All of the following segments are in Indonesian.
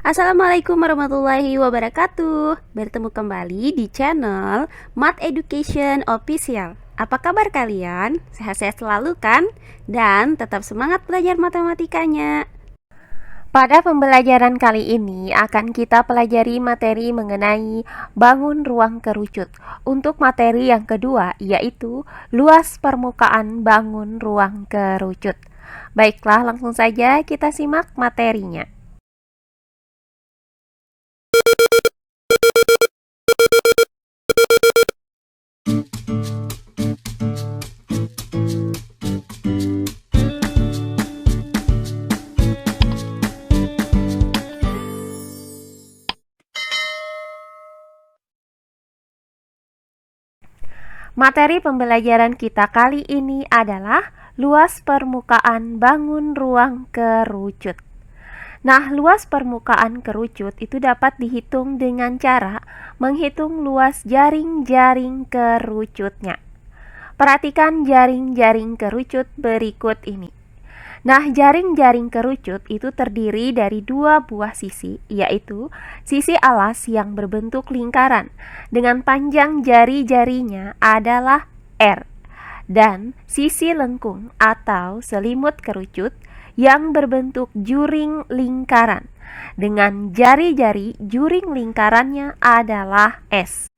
Assalamualaikum warahmatullahi wabarakatuh. Bertemu kembali di channel Math Education Official. Apa kabar kalian? Sehat-sehat selalu kan? Dan tetap semangat belajar matematikanya. Pada pembelajaran kali ini akan kita pelajari materi mengenai bangun ruang kerucut. Untuk materi yang kedua yaitu luas permukaan bangun ruang kerucut. Baiklah, langsung saja kita simak materinya. Materi pembelajaran kita kali ini adalah luas permukaan bangun ruang kerucut. Nah, luas permukaan kerucut itu dapat dihitung dengan cara menghitung luas jaring-jaring kerucutnya. Perhatikan jaring-jaring kerucut berikut ini. Nah, jaring-jaring kerucut itu terdiri dari dua buah sisi, yaitu sisi alas yang berbentuk lingkaran dengan panjang jari-jarinya adalah R, dan sisi lengkung atau selimut kerucut yang berbentuk juring lingkaran dengan jari-jari juring lingkarannya adalah S.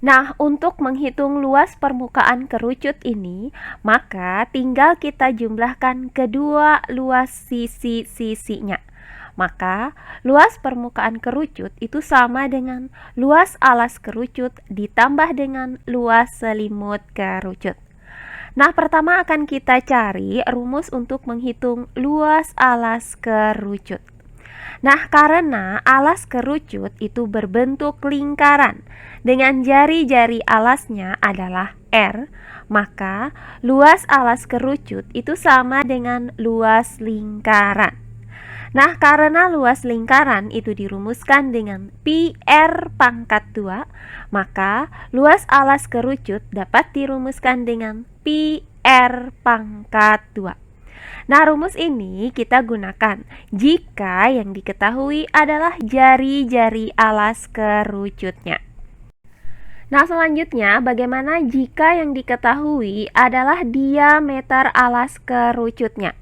Nah, untuk menghitung luas permukaan kerucut ini, maka tinggal kita jumlahkan kedua luas sisi-sisinya. Maka, luas permukaan kerucut itu sama dengan luas alas kerucut ditambah dengan luas selimut kerucut. Nah, pertama akan kita cari rumus untuk menghitung luas alas kerucut. Nah, karena alas kerucut itu berbentuk lingkaran dengan jari-jari alasnya adalah R, maka luas alas kerucut itu sama dengan luas lingkaran. Nah, karena luas lingkaran itu dirumuskan dengan pi R pangkat 2, maka luas alas kerucut dapat dirumuskan dengan pi R pangkat 2. Nah, rumus ini kita gunakan jika yang diketahui adalah jari-jari alas kerucutnya. Nah, selanjutnya bagaimana jika yang diketahui adalah diameter alas kerucutnya?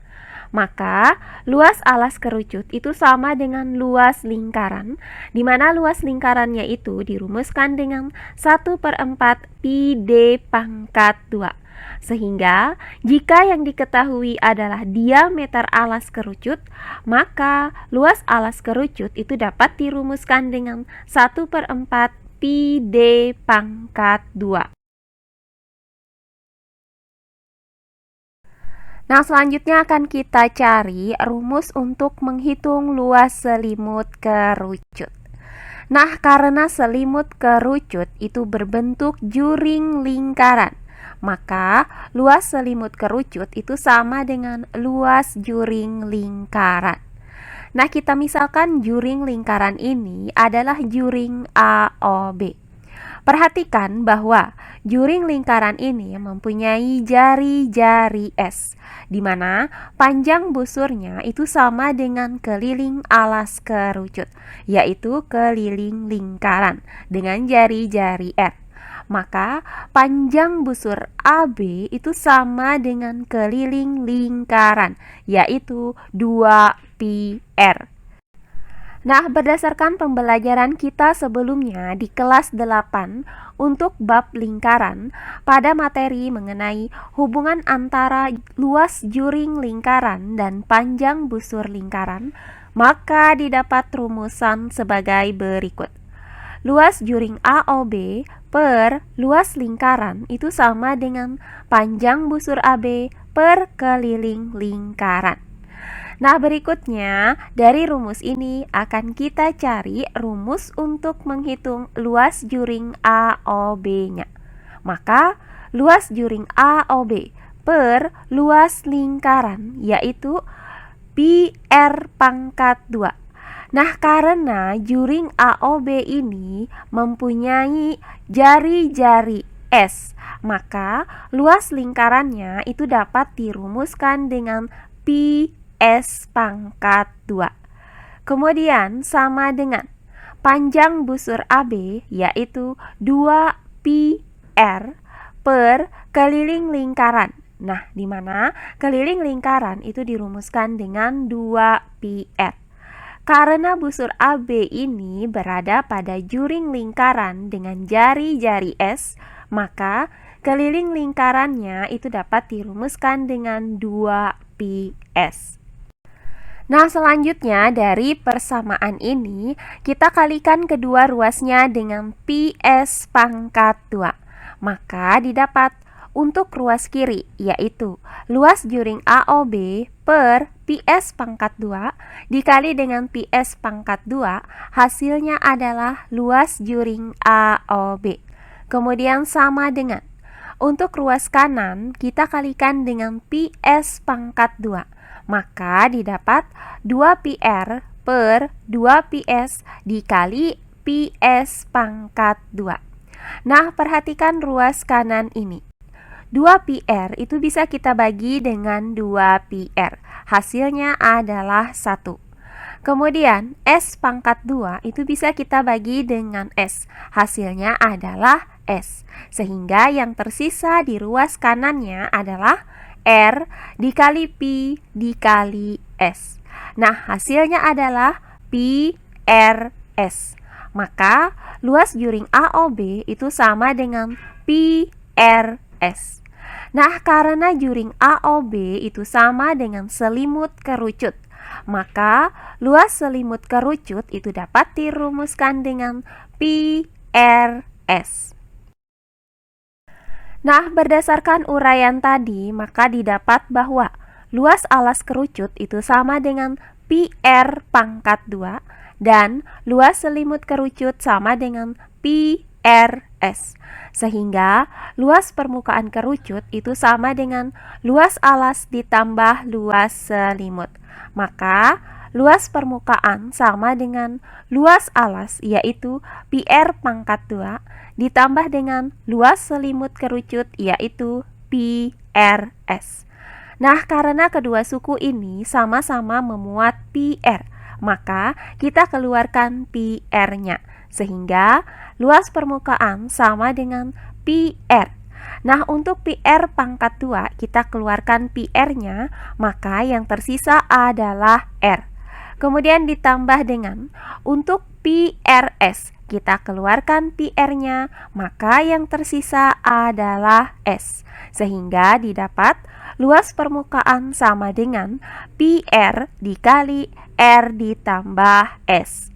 Maka, luas alas kerucut itu sama dengan luas lingkaran, di mana luas lingkarannya itu dirumuskan dengan 1/4 pi D pangkat 2. Sehingga, jika yang diketahui adalah diameter alas kerucut, maka luas alas kerucut itu dapat dirumuskan dengan 1/4 pi D pangkat 2. Nah, selanjutnya akan kita cari rumus untuk menghitung luas selimut kerucut. Nah, karena selimut kerucut itu berbentuk juring lingkaran, maka luas selimut kerucut itu sama dengan luas juring lingkaran. Nah, kita misalkan juring lingkaran ini adalah juring AOB. Perhatikan bahwa juring lingkaran ini mempunyai jari-jari S, di mana panjang busurnya itu sama dengan keliling alas kerucut, yaitu keliling lingkaran dengan jari-jari R. Maka panjang busur AB itu sama dengan keliling lingkaran, yaitu 2pi R. Nah, berdasarkan pembelajaran kita sebelumnya di kelas 8 untuk bab lingkaran pada materi mengenai hubungan antara luas juring lingkaran dan panjang busur lingkaran, maka didapat rumusan sebagai berikut. Luas juring AOB per luas lingkaran itu sama dengan panjang busur AB per keliling lingkaran. Nah, berikutnya dari rumus ini akan kita cari rumus untuk menghitung luas juring AOB-nya. Maka, luas juring AOB per luas lingkaran yaitu pi R pangkat 2. Nah, karena juring AOB ini mempunyai jari-jari S, maka luas lingkarannya itu dapat dirumuskan dengan pi S pangkat 2. Kemudian sama dengan panjang busur AB yaitu 2πr per keliling lingkaran. Nah, di mana keliling lingkaran itu dirumuskan dengan 2πr. Karena busur AB ini berada pada juring lingkaran dengan jari-jari S, maka keliling lingkarannya itu dapat dirumuskan dengan 2πs. Nah, selanjutnya dari persamaan ini, kita kalikan kedua ruasnya dengan PS pangkat 2. Maka didapat untuk ruas kiri, yaitu luas juring AOB per PS pangkat 2 dikali dengan PS pangkat 2, hasilnya adalah luas juring AOB. Kemudian sama dengan untuk ruas kanan, kita kalikan dengan PS pangkat 2. Maka didapat 2πr per 2ps dikali ps pangkat 2. Nah, perhatikan ruas kanan ini. 2πr itu bisa kita bagi dengan 2πr. Hasilnya adalah 1. Kemudian S pangkat 2 itu bisa kita bagi dengan S. Hasilnya adalah S. Sehingga yang tersisa di ruas kanannya adalah R dikali P dikali S. Nah, hasilnya adalah PRS. Maka luas juring AOB itu sama dengan PRS. Nah, karena juring AOB itu sama dengan selimut kerucut, maka luas selimut kerucut itu dapat dirumuskan dengan PRS. Nah, berdasarkan uraian tadi, maka didapat bahwa luas alas kerucut itu sama dengan PR pangkat 2 dan luas selimut kerucut sama dengan PRS. Sehingga luas permukaan kerucut itu sama dengan luas alas ditambah luas selimut. Maka luas permukaan sama dengan luas alas yaitu PR pangkat 2 ditambah dengan luas selimut kerucut yaitu PRS. Nah, karena kedua suku ini sama-sama memuat PR, maka kita keluarkan PR-nya. Sehingga luas permukaan sama dengan PR. Nah, untuk PR pangkat 2 kita keluarkan PR-nya, maka yang tersisa adalah R. Kemudian ditambah dengan untuk PRS kita keluarkan PR-nya, maka yang tersisa adalah S. Sehingga didapat luas permukaan sama dengan PR dikali R ditambah S.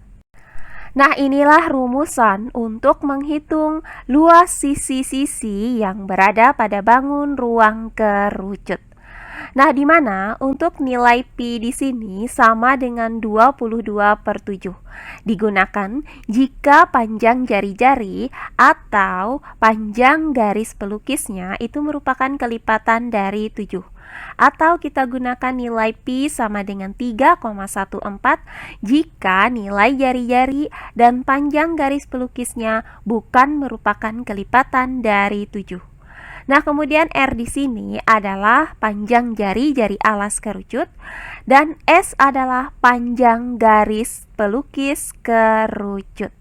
Nah, inilah rumusan untuk menghitung luas sisi-sisi yang berada pada bangun ruang kerucut. Nah, di mana untuk nilai Pi di sini sama dengan 22/7. Digunakan jika panjang jari-jari atau panjang garis pelukisnya itu merupakan kelipatan dari 7. Atau kita gunakan nilai Pi sama dengan 3,14 jika nilai jari-jari dan panjang garis pelukisnya bukan merupakan kelipatan dari 7. Nah, kemudian R di sini adalah panjang jari-jari alas kerucut dan S adalah panjang garis pelukis kerucut.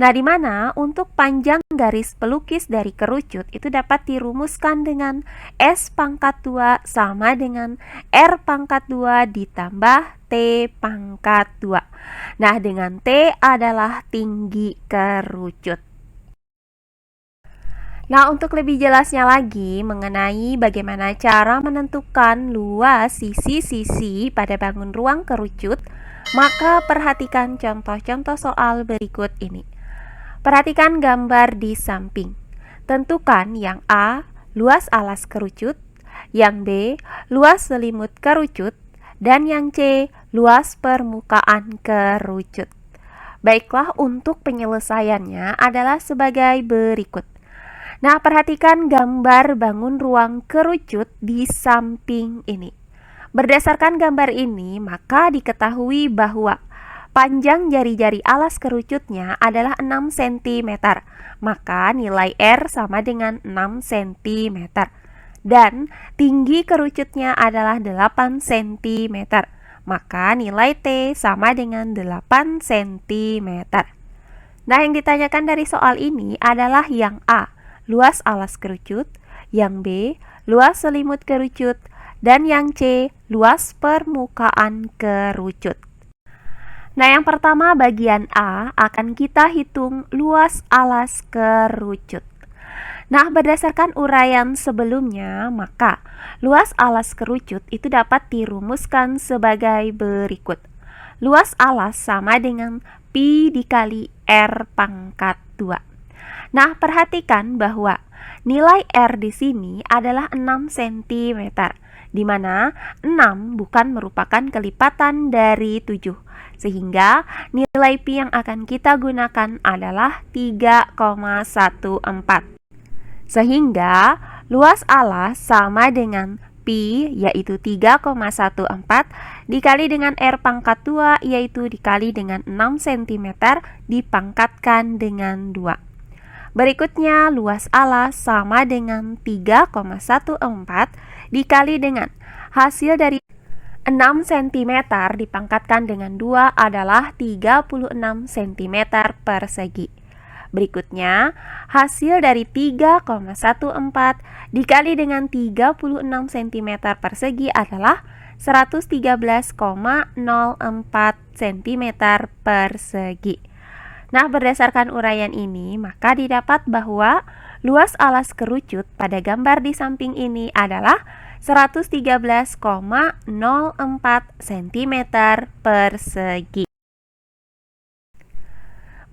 Nah, di mana untuk panjang garis pelukis dari kerucut itu dapat dirumuskan dengan S pangkat 2 sama dengan R pangkat 2 ditambah T pangkat 2. Nah, dengan T adalah tinggi kerucut. Nah, untuk lebih jelasnya lagi mengenai bagaimana cara menentukan luas sisi-sisi pada bangun ruang kerucut, maka perhatikan contoh-contoh soal berikut ini. Perhatikan gambar di samping. Tentukan yang A, luas alas kerucut, yang B, luas selimut kerucut, dan yang C, luas permukaan kerucut. Baiklah, untuk penyelesaiannya adalah sebagai berikut. Nah, perhatikan gambar bangun ruang kerucut di samping ini. Berdasarkan gambar ini, maka diketahui bahwa panjang jari-jari alas kerucutnya adalah 6 cm. Maka nilai R sama dengan 6 cm. Dan tinggi kerucutnya adalah 8 cm. maka nilai T sama dengan 8 cm. Nah, yang ditanyakan dari soal ini adalah yang A, luas alas kerucut, yang B, luas selimut kerucut, dan yang C, luas permukaan kerucut. Nah, yang pertama bagian A akan kita hitung luas alas kerucut. Nah, berdasarkan uraian sebelumnya, maka luas alas kerucut itu dapat dirumuskan sebagai berikut. Luas alas sama dengan Pi dikali R pangkat 2. Nah, perhatikan bahwa nilai R di sini adalah 6 cm, di mana 6 bukan merupakan kelipatan dari 7, sehingga nilai Pi yang akan kita gunakan adalah 3,14. Sehingga luas alas sama dengan Pi yaitu 3,14 dikali dengan R pangkat 2 yaitu dikali dengan 6 cm dipangkatkan dengan 2. Berikutnya luas alas sama dengan 3,14 dikali dengan hasil dari 6 cm dipangkatkan dengan 2 adalah 36 cm persegi. Berikutnya, hasil dari 3,14 dikali dengan 36 cm persegi adalah 113,04 cm persegi. Nah, berdasarkan uraian ini, maka didapat bahwa luas alas kerucut pada gambar di samping ini adalah 113,04 cm persegi.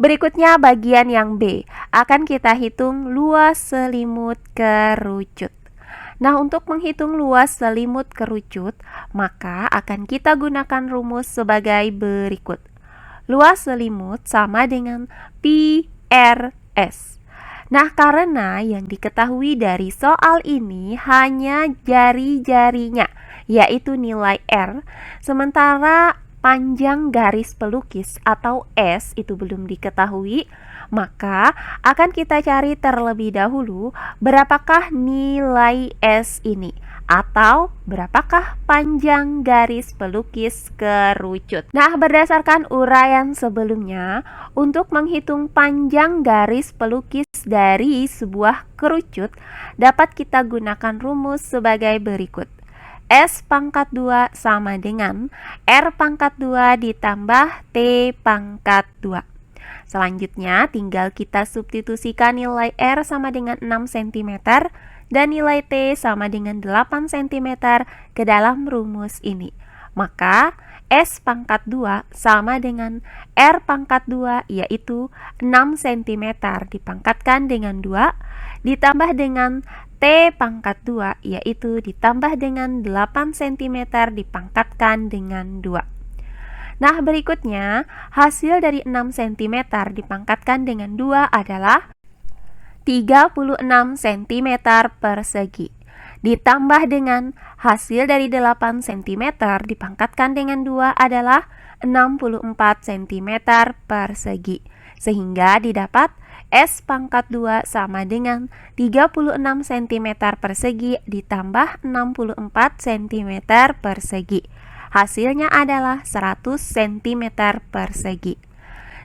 Berikutnya bagian yang B, akan kita hitung luas selimut kerucut. Nah, untuk menghitung luas selimut kerucut, maka akan kita gunakan rumus sebagai berikut. Luas selimut sama dengan Pi R S. Nah, karena yang diketahui dari soal ini hanya jari-jarinya, yaitu nilai R, sementara panjang garis pelukis atau S itu belum diketahui, maka akan kita cari terlebih dahulu berapakah nilai S ini atau berapakah panjang garis pelukis kerucut. Nah, berdasarkan uraian sebelumnya, untuk menghitung panjang garis pelukis dari sebuah kerucut dapat kita gunakan rumus sebagai berikut. S pangkat 2 sama dengan R pangkat 2 ditambah T pangkat 2. Selanjutnya tinggal kita substitusikan nilai R sama dengan 6 cm dan nilai T sama dengan 8 cm ke dalam rumus ini. Maka S pangkat 2 sama dengan R pangkat 2 yaitu 6 cm dipangkatkan dengan 2 ditambah dengan T pangkat 2 yaitu ditambah dengan 8 cm dipangkatkan dengan 2. Nah, berikutnya hasil dari 6 cm dipangkatkan dengan 2 adalah 36 cm persegi. Ditambah dengan hasil dari 8 cm dipangkatkan dengan 2 adalah 64 cm persegi. Sehingga didapat S pangkat 2 sama dengan 36 cm persegi ditambah 64 cm persegi. Hasilnya adalah 100 cm persegi.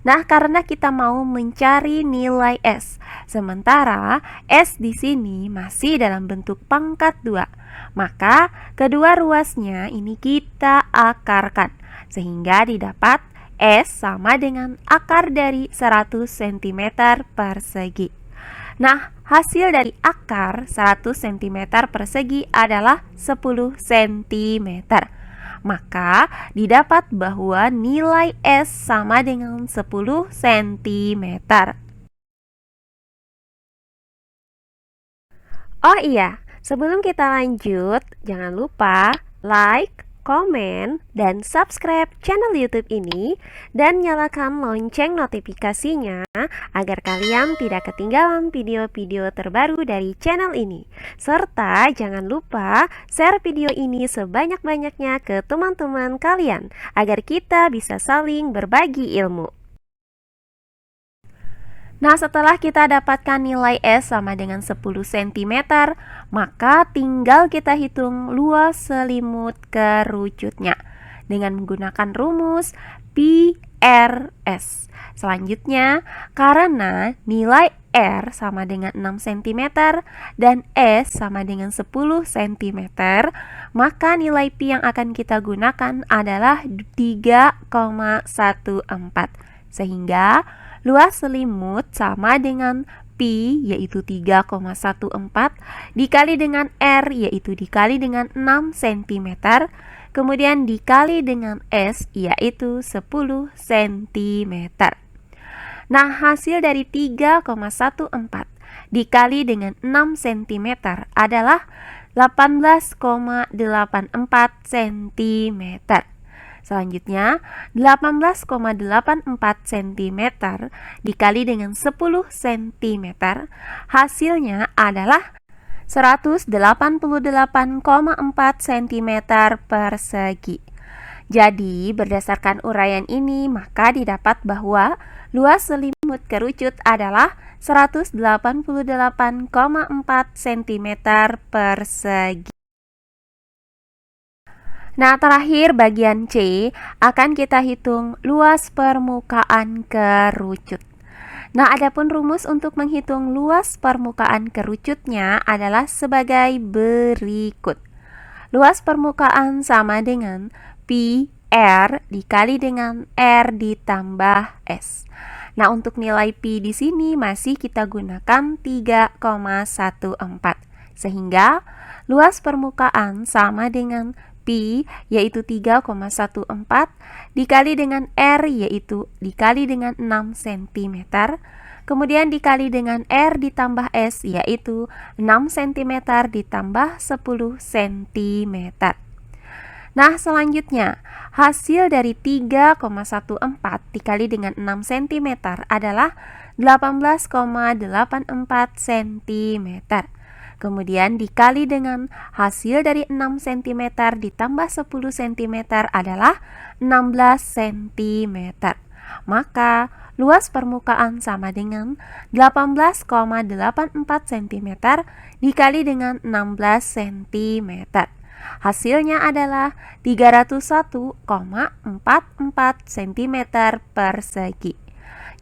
Nah, karena kita mau mencari nilai S, sementara S di sini masih dalam bentuk pangkat 2, maka kedua ruasnya ini kita akarkan, sehingga didapat S sama dengan akar dari 100 cm persegi. Nah, hasil dari akar 100 cm persegi adalah 10 cm. Maka didapat bahwa nilai S sama dengan 10 cm. Oh iya, sebelum kita lanjut, jangan lupa like, komen, dan subscribe channel YouTube ini dan nyalakan lonceng notifikasinya agar kalian tidak ketinggalan video-video terbaru dari channel ini. Serta jangan lupa share video ini sebanyak-banyaknya ke teman-teman kalian agar kita bisa saling berbagi ilmu. Nah, setelah kita dapatkan nilai S sama dengan 10 cm, maka tinggal kita hitung luas selimut kerucutnya. dengan menggunakan rumus Pi RS. Selanjutnya, karena nilai R sama dengan 6 cm dan S sama dengan 10 cm, maka nilai Pi yang akan kita gunakan adalah 3,14. Sehingga luas selimut sama dengan Pi yaitu 3,14 dikali dengan R yaitu dikali dengan 6 cm, kemudian dikali dengan S yaitu 10 cm. Nah, hasil dari 3,14 dikali dengan 6 cm adalah 18,84 cm. Selanjutnya, 18,84 cm dikali dengan 10 cm, hasilnya adalah 188,4 cm persegi. Jadi, berdasarkan uraian ini, maka didapat bahwa luas selimut kerucut adalah 188,4 cm persegi. Nah, terakhir bagian C akan kita hitung luas permukaan kerucut. Nah, adapun rumus untuk menghitung luas permukaan kerucutnya adalah sebagai berikut. Luas permukaan sama dengan Pi R dikali dengan R ditambah S. Nah, untuk nilai Pi di sini masih kita gunakan 3,14. Sehingga luas permukaan sama dengan Pi yaitu 3,14 dikali dengan R yaitu dikali dengan 6 cm, kemudian dikali dengan R ditambah S yaitu 6 cm ditambah 10 cm. Nah, selanjutnya hasil dari 3,14 dikali dengan 6 cm adalah 18,84 cm. Kemudian dikali dengan hasil dari 6 cm ditambah 10 cm adalah 16 cm. Maka luas permukaan sama dengan 18,84 cm dikali dengan 16 cm. Hasilnya adalah 301,44 cm persegi.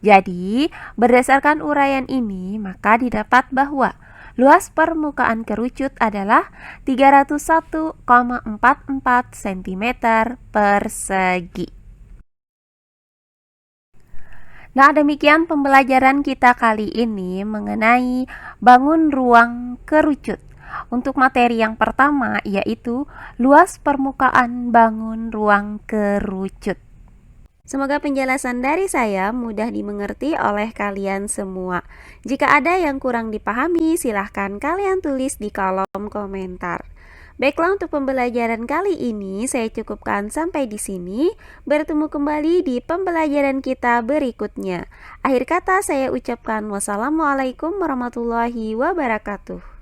Jadi, berdasarkan uraian ini, maka didapat bahwa luas permukaan kerucut adalah 301,44 cm persegi. Nah, demikian pembelajaran kita kali ini mengenai bangun ruang kerucut. Untuk materi yang pertama yaitu luas permukaan bangun ruang kerucut. Semoga penjelasan dari saya mudah dimengerti oleh kalian semua. Jika ada yang kurang dipahami, silahkan kalian tulis di kolom komentar. Baiklah, untuk pembelajaran kali ini saya cukupkan sampai di sini. Bertemu kembali di pembelajaran kita berikutnya. Akhir kata saya ucapkan wassalamualaikum warahmatullahi wabarakatuh.